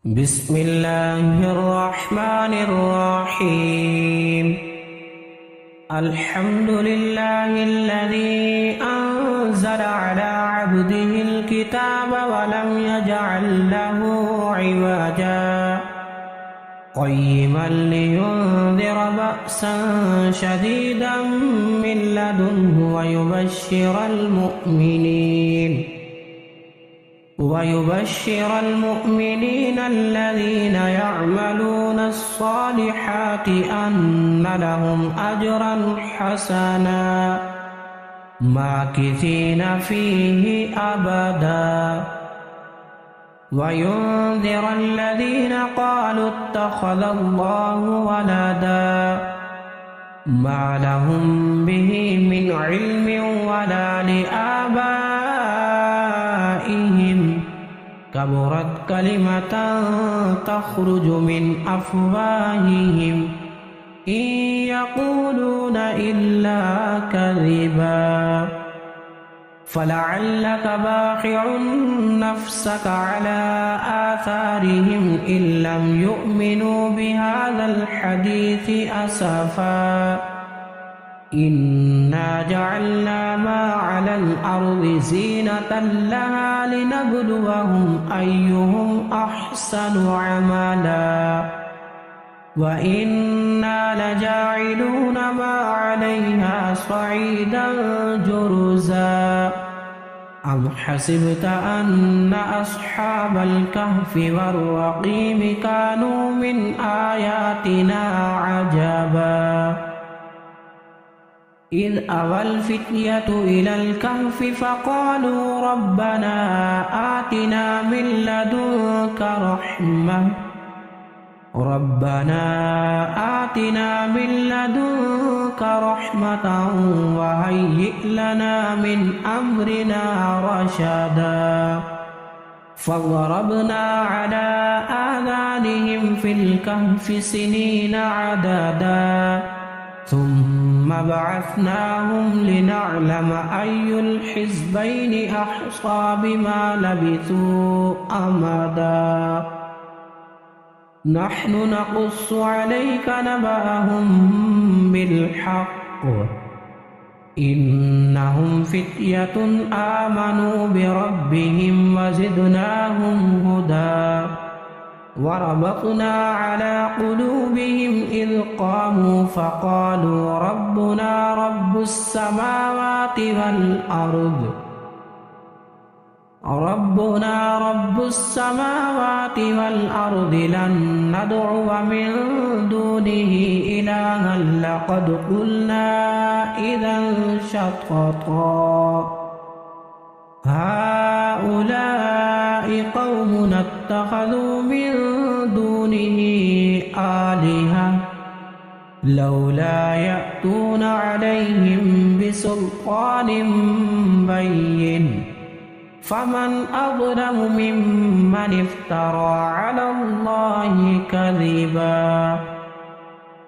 بسم الله الرحمن الرحيم. الحمد لله الذي أنزل على عبده الكتاب ولم يجعل له عوجا قيما لينذر بأسا شديدا من لدنه ويبشر المؤمنين الذين يعملون الصالحات أن لهم أجرا حسنا ماكثين فيه أبدا وينذر الذين قالوا اتخذ الله ولدا ما لهم به من علم ولا لآبائهم كبرت كلمة تخرج من أفواههم إن يقولون إلا كذبا فلعلك باخع نفسك على آثارهم إن لم يؤمنوا بهذا الحديث أسفا إنا جعلنا ما على الأرض زينة لها لنبلوهم أيهم أحسن عملا وإنا لجاعلون ما عليها صعيدا جرزا أم حسبت أن أصحاب الكهف والرقيم كانوا من آياتنا عجبا إذ أوى الفتية إلى الكهف فقالوا ربنا آتنا من لدنك رحمة وهيئ لنا من أمرنا رشدا فضربنا على آذانهم في الكهف سنين عددا ثم بعثناهم لنعلم أي الحزبين أحصى بما لبثوا أمدا نحن نقص عليك نبأهم بالحق إنهم فتية آمنوا بربهم وزدناهم هدى وربطنا على قلوبهم إذ قاموا فقالوا ربنا رب السماوات والأرض لن ندعو من دونه إلها لقد قلنا إذا شططا هؤلاء قومنا اتخذوا من دونه آلهة لولا يأتون عليهم بسلطان بين فمن أظلم ممن افترى على الله كذبا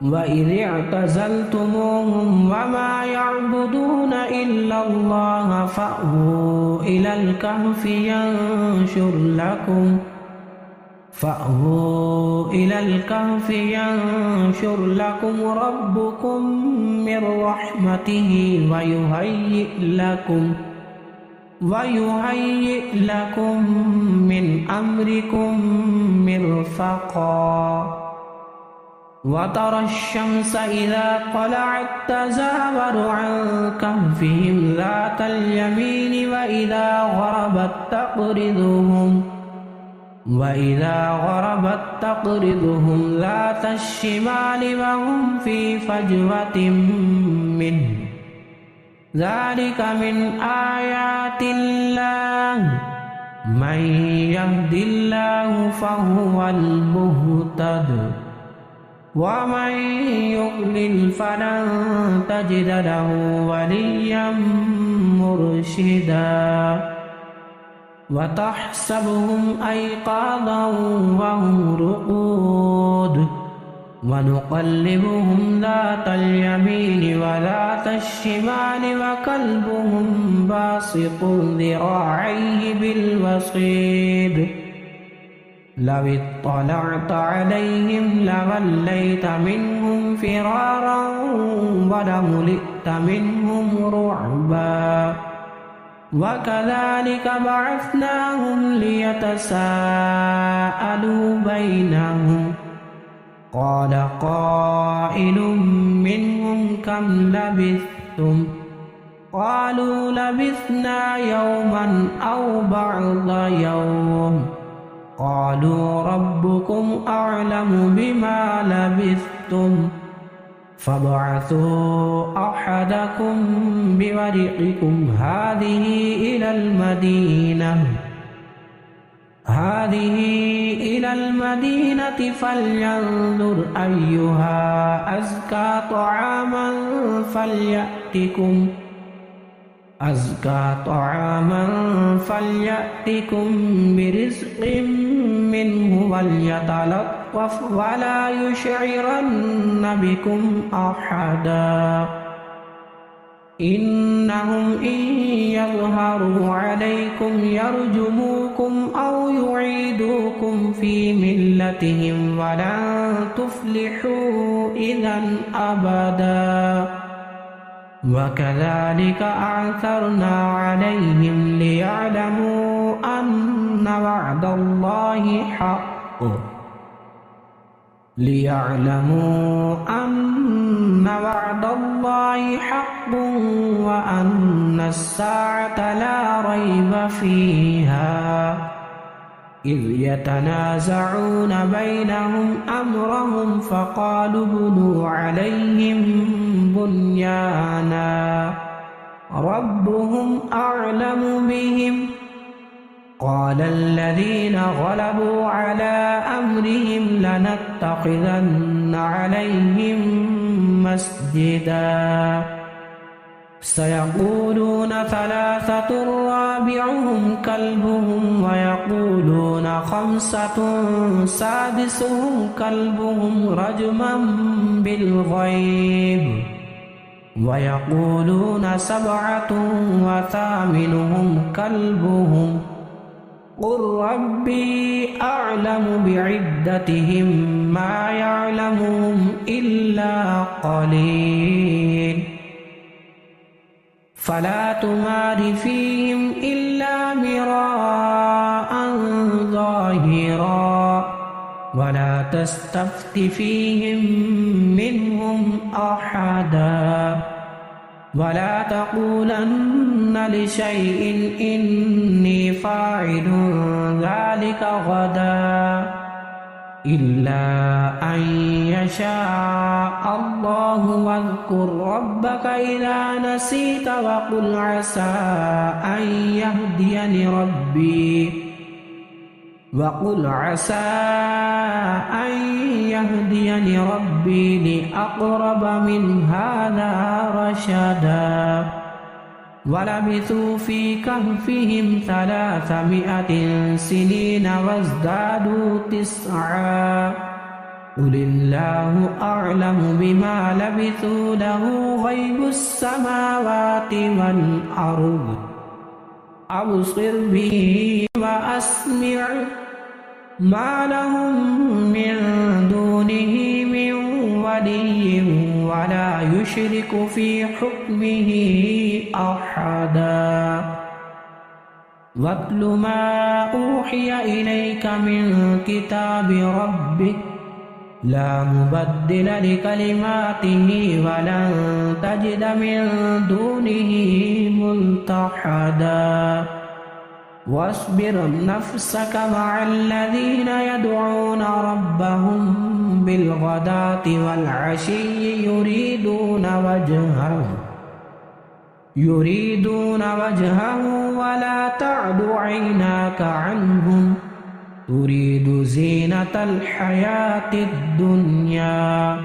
وإذ اعتزلتموهم وما يعبدون إلا الله فأووا إلى الكهف ينشر لكم ربكم من رحمته ويهيئ لكم من أمركم مرفقا وترى الشمس إذا طلعت تزاور عن كهفهم ذات اليمين وإذا غربت تقرضهم ذات الشمال وهم في فجوة منه ذلك من آيات الله من يهد الله فهو المهتد ومن يضلل فلن تجد له وليا مرشدا وتحسبهم أيقاظا وهم رقود ونقلبهم ذات اليمين وذات الشمال وكلبهم باسط ذراعيه بالوصيد لو اطلعت عليهم لوليت منهم فرارا ولملئت منهم رعبا وكذلك بعثناهم ليتساءلوا بينهم قال قائل منهم كم لبثتم قالوا لبثنا يوما أو بعض يوم قالوا ربكم أعلم بما لبثتم فابعثوا أحدكم بورقكم هذه إلى المدينة فلينظر أيها أزكى طعاما فليأتكم برزق منه وليتلطف ولا يشعرن بكم أحدا إنهم إن يظهروا عليكم يرجموكم أو يعيدوكم في ملتهم ولن تفلحوا إذا أبدا وكذلك أعثرنا عليهم ليعلموا أن وعد الله حق وأن الساعة لا ريب فيها إذ يتنازعون بينهم أمرهم فقالوا ابنوا عليهم بنيانا ربهم أعلم بهم قال الذين غلبوا على أمرهم لنتخذن عليهم مسجدا سيقولون ثلاثة رابعهم كلبهم ويقولون خمسة سادسهم كلبهم رجما بالغيب ويقولون سبعة وثامنهم كلبهم قل ربي أعلم بعدتهم ما يعلمهم إلا قليل فلا تمار فيهم إلا مراء ظاهرا ولا تستفت فيهم منهم أحدا ولا تقولن لشيء إني فاعل ذلك غدا إلا أن يشاء الله واذكر ربك إذا نسيت وقل عسى أن يهديني ربي لأقرب من هذا رشدا ولبثوا في كهفهم 300 سنين وازدادوا 9 قل الله أعلم بما لبثوا له غيب السماوات والأرض أبصر به وأسمع ما لهم من دونه من ولي ولا يشرك في حكمه أحدا واتل ما أوحي إليك من كتاب ربك لا مبدل لكلماته ولن تجد من دونه ملتحدا واصبر نفسك مع الذين يدعون ربهم بالغداة والعشي يريدون وجهه ولا تعد عيناك عنهم تريد زينة الحياة الدنيا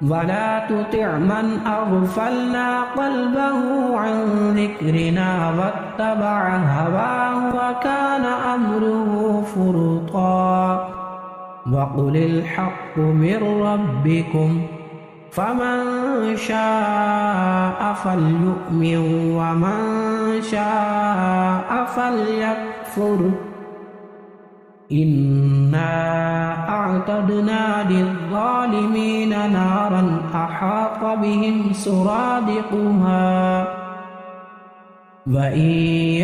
ولا تطع من أغفلنا قلبه عن ذكرنا واتبع هواه وكان أمره فرطا وقل الحق من ربكم فمن شاء فليؤمن ومن شاء فليكفر إنا أعتدنا للظالمين نارا أحاط بهم سرادقها وإن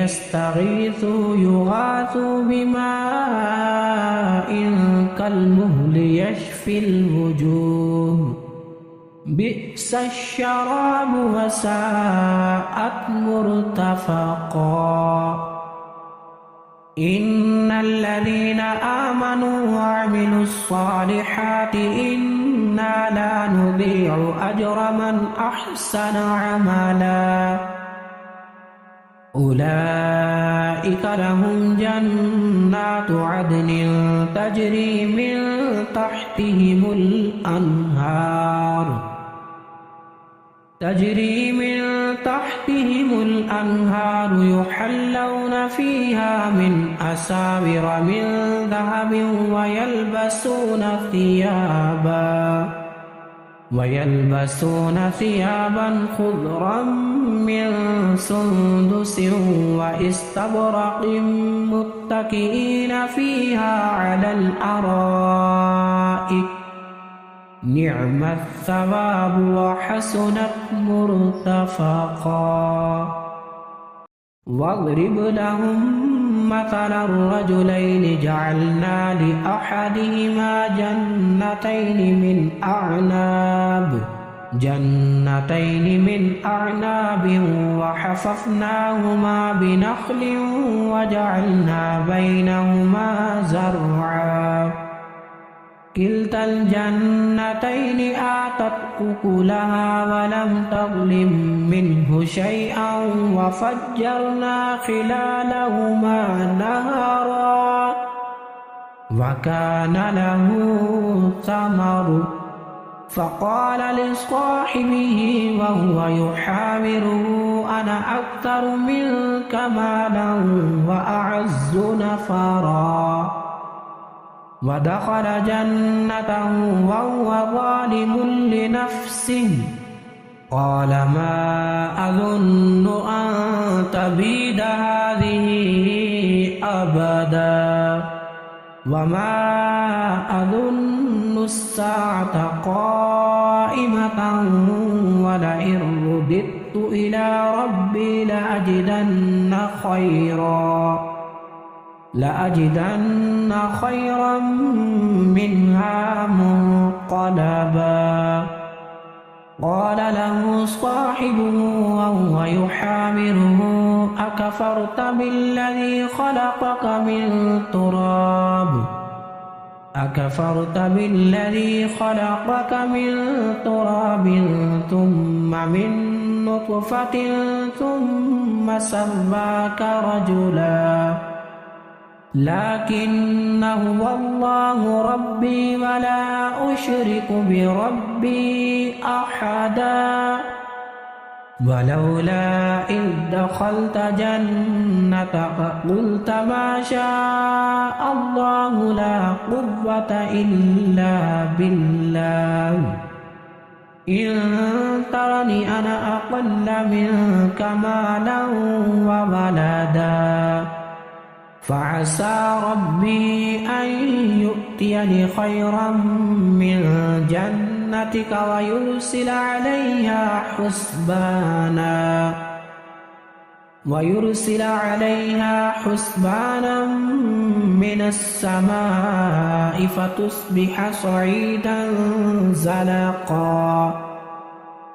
يستغيثوا يغاثوا بماء كالمهل يشفي الوجوه بئس الشراب وساءت مرتفقا إن الذين آمنوا وعملوا الصالحات إنا لا نضيع أجر من أحسن عملا أولئك لهم جنات عدن تجري من تحتهم الأنهار يحلون فيها من أساور من ذهب ويلبسون ثيابا خضرا من سندس واستبرق متكئين فيها على الأرائك نعم الثواب وحسنت مرتفقا واضرب لهم مثلا الرجلين جعلنا لأحدهما جنتين من أعناب وحففناهما بنخل وجعلنا بينهما زرعا كلتا الجنتين آتت أكلها ولم تظلم منه شيئا وفجرنا خلالهما نهرا وكان له ثمر فقال لصاحبه وهو يحاوره أنا أكثر منك مالا وأعز نفرا ودخل جنته وهو ظالم لنفسه قال ما أظن أن تبيد هذه أبدا وما أظن الساعة قائمة ولئن رددت إلى ربي لأجدن خيرا منها منقلبا قال له صاحبه وهو يحاوره أكفرت بالذي خلقك من تراب ثم من نطفة ثم سواك رجلا لكن هو الله ربي ولا أشرك بربي أحدا ولولا إذ دخلت جنتك قلت ما شاء الله لا قوة إلا بالله إن ترني أنا أقل منك مالا وولدا فعسى ربي أن يؤتيني خيرا من جنتك ويرسل عليها حسبانا من السماء فتصبح صعيدا زلقا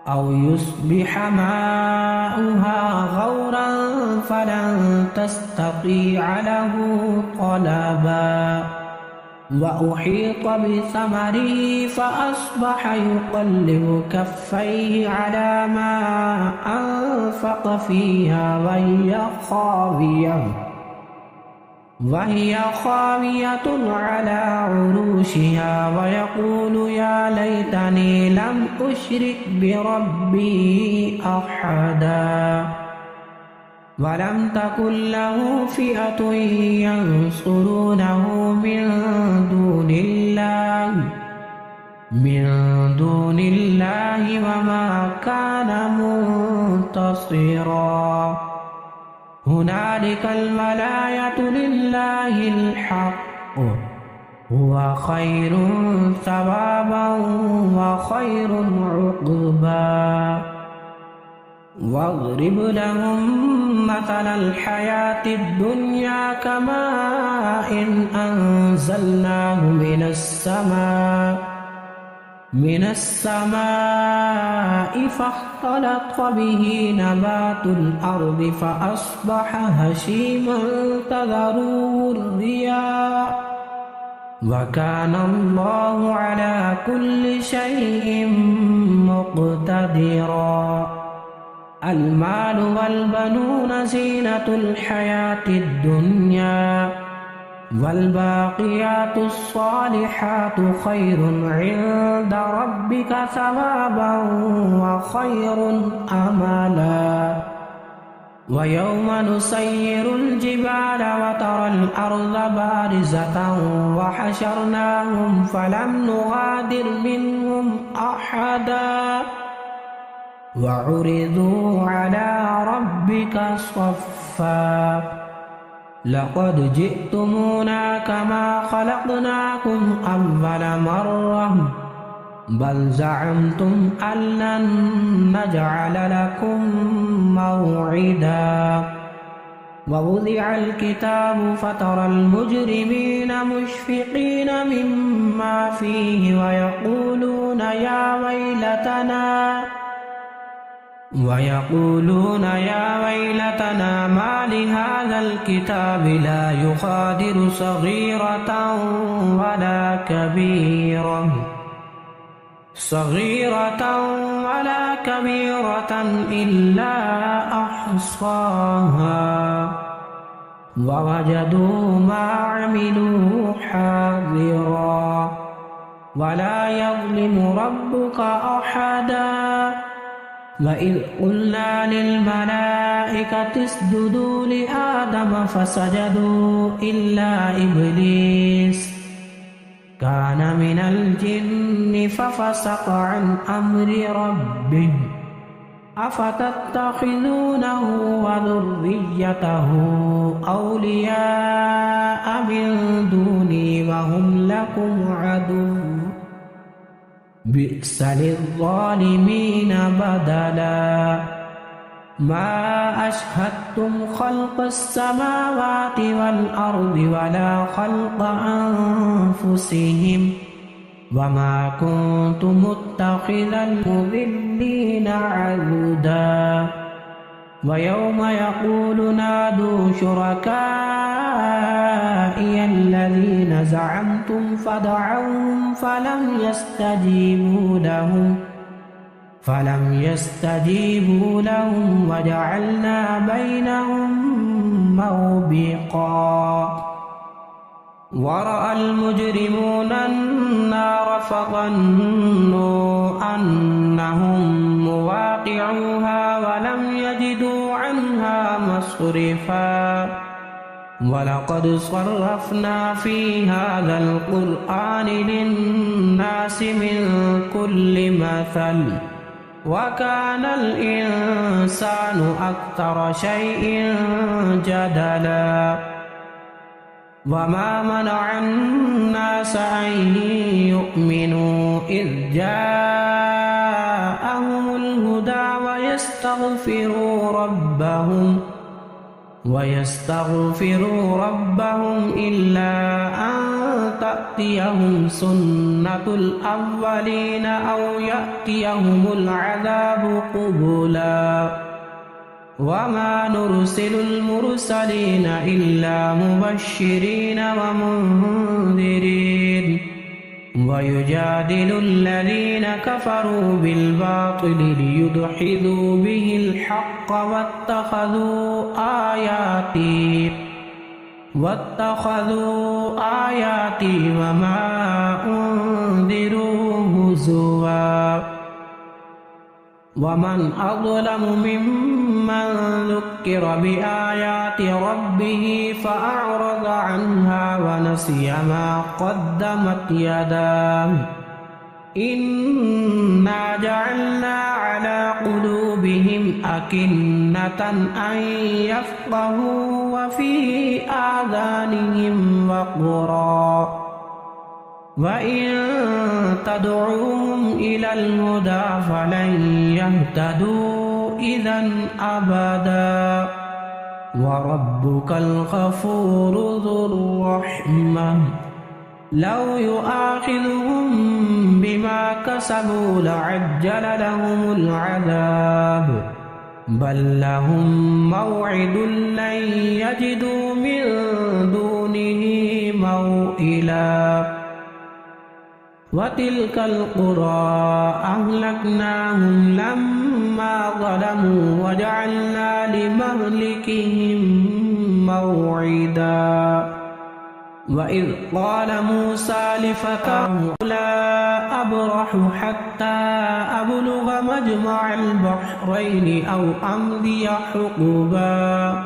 أو يصبح ماؤها غورا فلن تستطيع له طلبا وأحيط بثمره فأصبح يقلب كفيه على ما أنفق فيها وهي خاوية على عروشها ويقول يا ليتني لم أشرك بربي أحدا ولم تكن له فئة ينصرونه من دون الله وما كان منتصرا هنالك الولاية لله الحق هو خير ثوابا وخير عقبا. واضرب لهم مثل الحياة الدنيا كماء إن أنزلناه من السماء فاختلط به نبات الأرض فأصبح هشيما تذروه الرياح وكان الله على كل شيء مقتدرا. المال والبنون زينة الحياة الدنيا والباقيات الصالحات خير عند ربك ثوابا وخير أملا. ويوم نسير الجبال وترى الأرض بارزة وحشرناهم فلم نغادر منهم أحدا وعرضوا على ربك صفا لقد جئتمونا كما خلقناكم أول مرة بل زعمتم أن لن نجعل لكم موعدا. ووضع الكتاب فترى المجرمين مشفقين مما فيه ويقولون يا ويلتنا ما لهذا الكتاب لا يغادر صغيرة ولا كبيرة إلا أحصاها ووجدوا ما عملوا حاضرا ولا يظلم ربك أحدا. وإذ قلنا للملائكة اسجدوا لآدم فسجدوا إلا إبليس كان من الجن ففسق عن أمر ربه أفتتخذونه وذريته أولياء من دوني وهم لكم عدو بئس للظالمين بدلا. ما أشهدتم خلق السماوات والأرض ولا خلق أنفسهم وما كنت متخذ المضلين عضدا. ويوم يقول نادوا شركائي الذين زعمتم فدعوهم فلم يستجيبوا لهم وجعلنا بينهم موبقا. ورأى المجرمون النار فظنوا أنهم مواقعوها ولم يجدوا عنها مصرفا. ولقد صرفنا في هذا القرآن للناس من كل مثل وكان الإنسان أكثر شيء جدلا. وما منع الناس أن يؤمنوا إذ جاءهم الهدى ويستغفروا ربهم إلا أن تأتيهم سنة الأولين أو يأتيهم العذاب قبلا. وما نرسل المرسلين إلا مبشرين ومنذرين ويجادل الذين كفروا بالباطل ليدحضوا به الحق واتخذوا آياتي وما أنذروا هزوا. ومن أظلم ممن ذكر بآيات ربه فأعرض عنها ونسي ما قدمت يداه إنا جعلنا على قلوبهم أكنة أن يفقهوا وفي آذانهم وقرا وإن تدعوهم إلى الهدى فلن يهتدوا إذا أبدا وربك الغفور ذو الرحمة لو يؤاخذهم بما كسبوا لعجل لهم العذاب بل لهم موعد لن يجدوا من دونه موئلا وتلك القرى أهلكناهم لما ظلموا وجعلنا لمهلكهم موعدا وإذ قال موسى لفتاه لا أبرح حتى أبلغ مجمع البحرين أو أمضي حقبا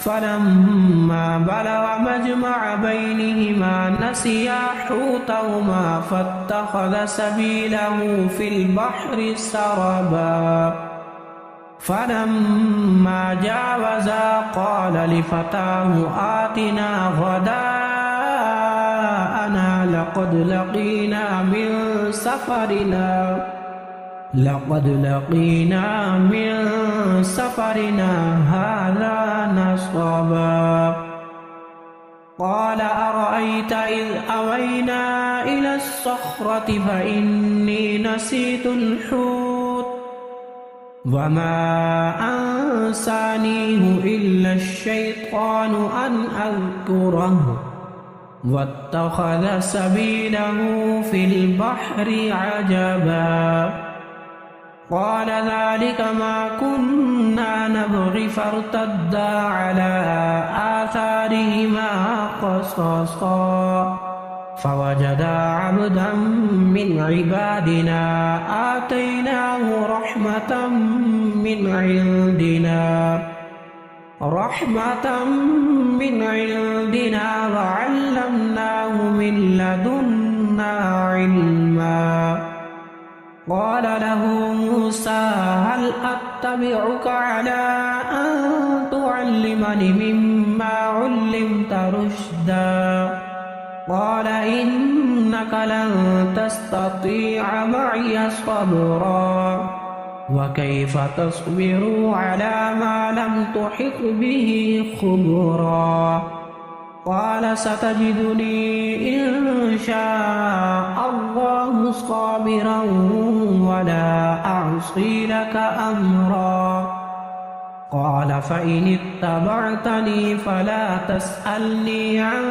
فلما بلغ مجمع بينهما نسيا حوتهما فاتخذ سبيله في البحر سربا فلما جاوزا قال لفتاه آتنا غداءنا لقد لقينا من سفرنا هذا نصبا قال أرأيت إذ أوينا إلى الصخرة فإني نسيت الحوت وما أنسانيه إلا الشيطان أن أذكره واتخذ سبيله في البحر عجبا قال ذلك ما كنا نبغي فارتدا على آثارهما قصصا فوجدا عبدا من عبادنا آتيناه رحمة من عندنا وعلمناه من لدنا علما قال له موسى هل أتبعك على أن تعلمني مما علمت رشدا قال إنك لن تستطيع معي صبرا وكيف تصبر على ما لم تحط به خبرا قال ستجدني إن شاء الله صابرا ولا أعصي لك أمرا قال فإن اتبعتني فلا تسألني عن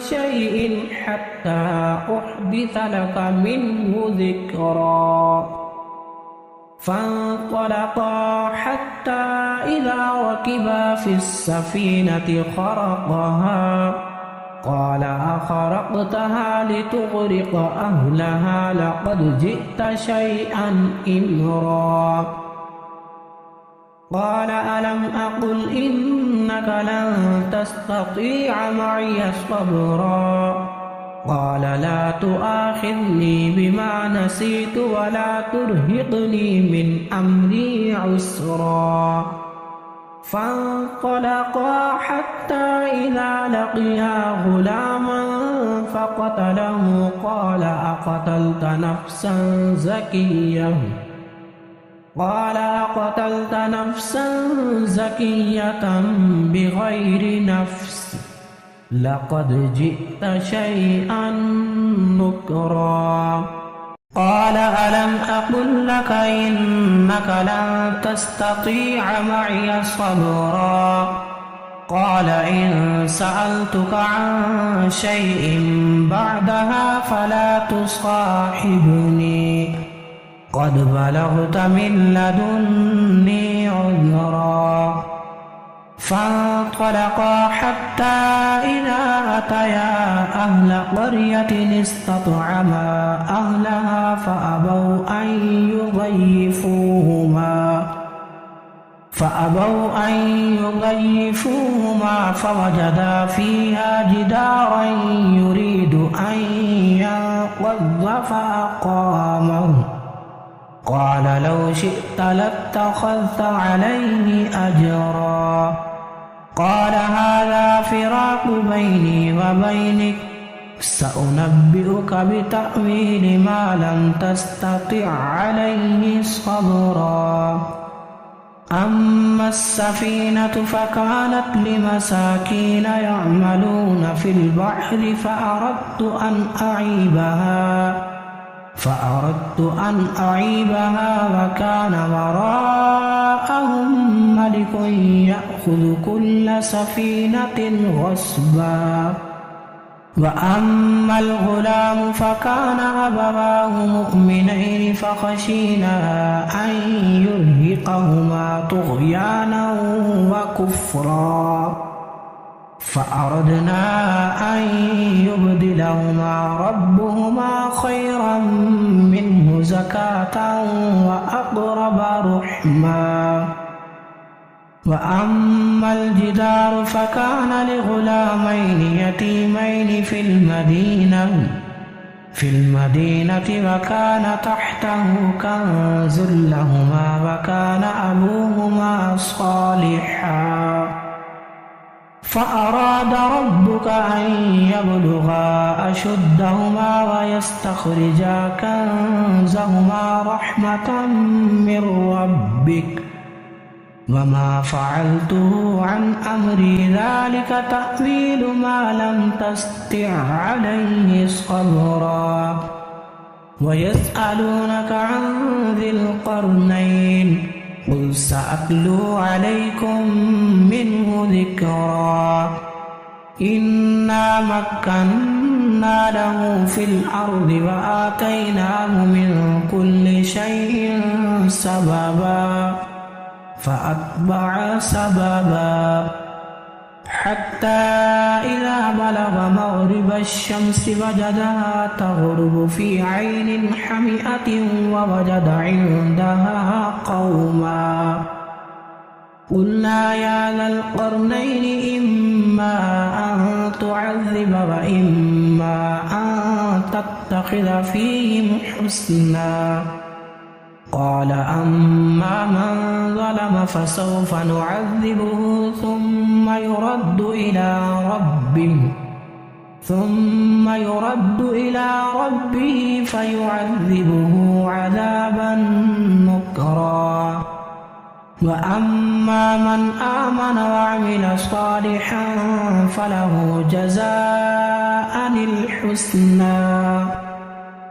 شيء حتى أحدث لك منه ذكرا فانطلقا حتى إذا ركبا في السفينة خرقها قال أخرقتها لتغرق أهلها لقد جئت شيئا إمرا قال ألم أقل إنك لن تستطيع معي صبرا قال لا تؤاخذني بما نسيت ولا ترهقني من أمري عسرا فانطلقا حتى إذا لقيا غلاما فقتله قال أقتلت نفسا زكية بغير نفس لقد جئت شيئا نكرا قال ألم أقل لك إنك لن تستطيع معي صبرا قال إن سألتك عن شيء بعدها فلا تصاحبني قد بلغت من لدني عذرا فانطلقا حتى إذا أتيا أهل قرية استطعما أهلها فأبوا أن يضيفوهما فوجدا فيها جدارا يريد أن ينقض فأقامه قال لو شئت لاتخذت عليه أجرا قال هذا فراق بيني وبينك سأنبئك بتأويل ما لم تستطع عليه صبرا أما السفينة فكانت لمساكين يعملون في البحر فأردت أن أعيبها وكان وراءهم ملك يأخذ كل سفينة غصبا وأما الغلام فكان أبواه مؤمنين فخشينا أن يرهقهما طغيانا وكفرا فأردنا أن يبدلهما ربهما خيرا منه زكاة وأقرب رحما وأما الجدار فكان لغلامين يتيمين في المدينة وكان تحته كنز لهما وكان أبوهما صالحا فأراد ربك أن يبلغا أشدهما ويستخرجا كنزهما رحمة من ربك وما فعلته عن أمري ذلك تأويل ما لم تستطع عليه صبرا ويسألونك عن ذي القرنين قل سأتلو عليكم منه ذكرا إنا مكنا له في الأرض وآتيناه من كل شيء سببا فأتبع سببا حتى إذا بلغ مغرب الشمس وجدها تغرب في عين حمئة ووجد عندها قوما قلنا يا ذا القرنين إما أن تعذب وإما أن تتخذ فيهم حسنا قال أما من ظلم فسوف نعذبه ثم يرد إلى ربه فيعذبه عذابا نكرا وأما من آمن وعمل صالحا فله جزاء الحسنى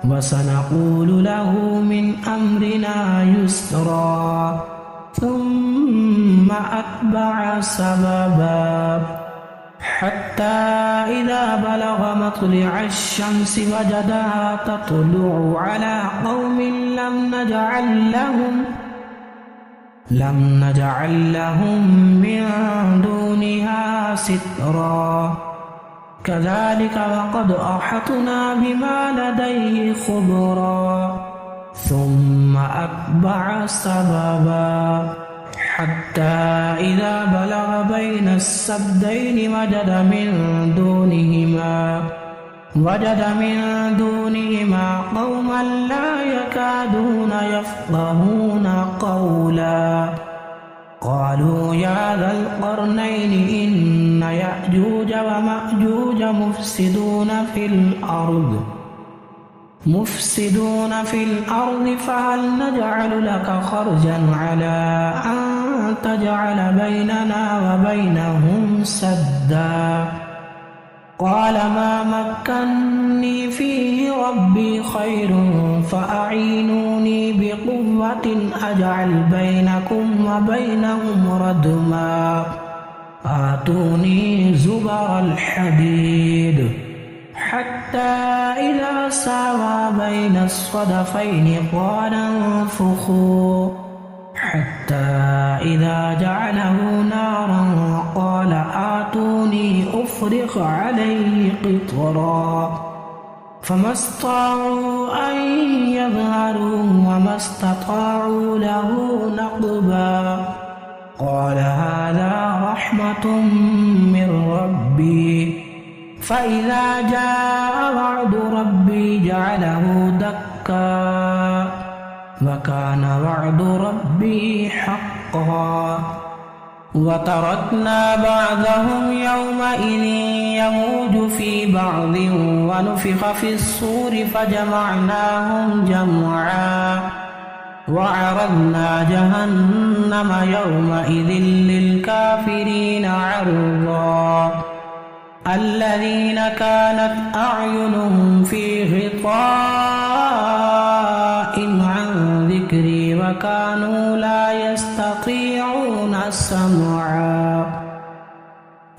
وسنقول له من أمرنا يسرا ثم أتبع سببا حتى إذا بلغ مطلع الشمس وجدها تطلع على قوم لم نجعل لهم من دونها سترا كذلك وقد أحطنا بما لديه خبرا ثم أتبع سببا حتى إذا بلغ بين السدين وجد من دونهما قوما لا يكادون يفقهون قولا قالوا يا ذا القرنين إن يأجوج ومأجوج مفسدون في الأرض فهل نجعل لك خرجا على أن تجعل بيننا وبينهم سدا قال ما مكني فيه ربي خير فأعينوني بقوة أجعل بينكم وبينهم ردما آتوني زبر الحديد حتى إذا ساوى بين الصدفين قال انفخوا حتى إذا جعله نارا قال آتوني أفرغ عليه قطرا فما استطاعوا أن يظهروا وما استطاعوا له نقبا قال هذا رحمة من ربي فإذا جاء وعد ربي جعله دكا وكان وعد ربي حقا وتركنا بعضهم يومئذ يموج في بعض ونفخ في الصور فجمعناهم جمعا وعرضنا جهنم يومئذ للكافرين عرضا الذين كانت أعينهم في غطاء عن ذكري وكانوا لا يستطيعون سمعا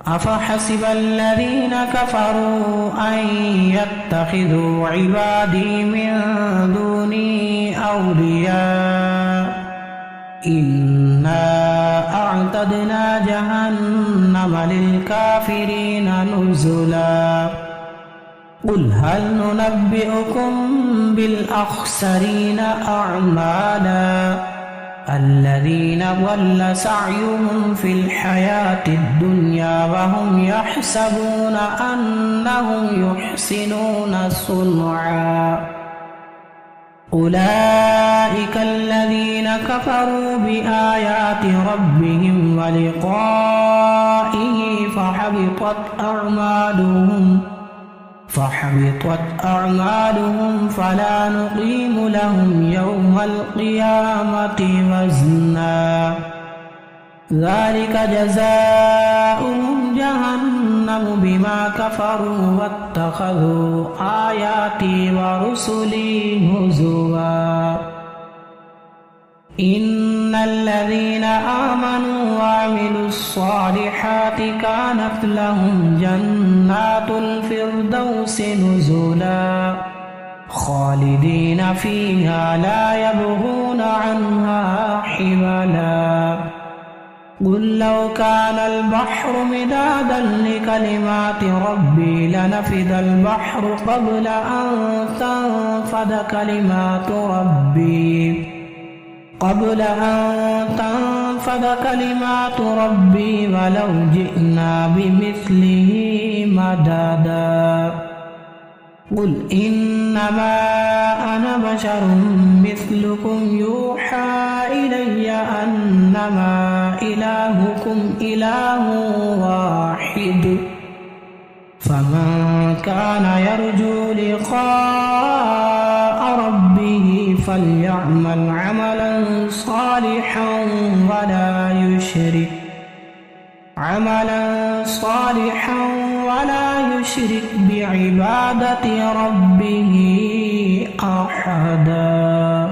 أفحسب الذين كفروا أن يتخذوا عبادي من دوني أولياء إنا أعتدنا جهنم للكافرين نزلا قل هل ننبئكم بالأخسرين أعمالا الذين ضل سعيهم في الحياة الدنيا وهم يحسبون أنهم يحسنون صنعا أولئك الذين كفروا بآيات ربهم ولقائه فحبطت أعمالهم فلا نقيم لهم يوم القيامة وزنا ذلك جزاؤهم جهنم بما كفروا واتخذوا آياتي ورسلي هزوا إن الذين آمنوا وعملوا الصالحات كانت لهم جنات الفردوس نزلا خالدين فيها لا يبغون عنها حولا قل لو كان البحر مدادا لكلمات ربي لنفد البحر قبل أن تنفد كلمات ربي ولو جئنا بمثله مددا قل إنما أنا بشر مثلكم يوحى إلي أنما إلهكم إله واحد فمن كان يرجو لقاء ربه فليعمل عملا صالحا ولا يشرك بعبادة ربه أحدا.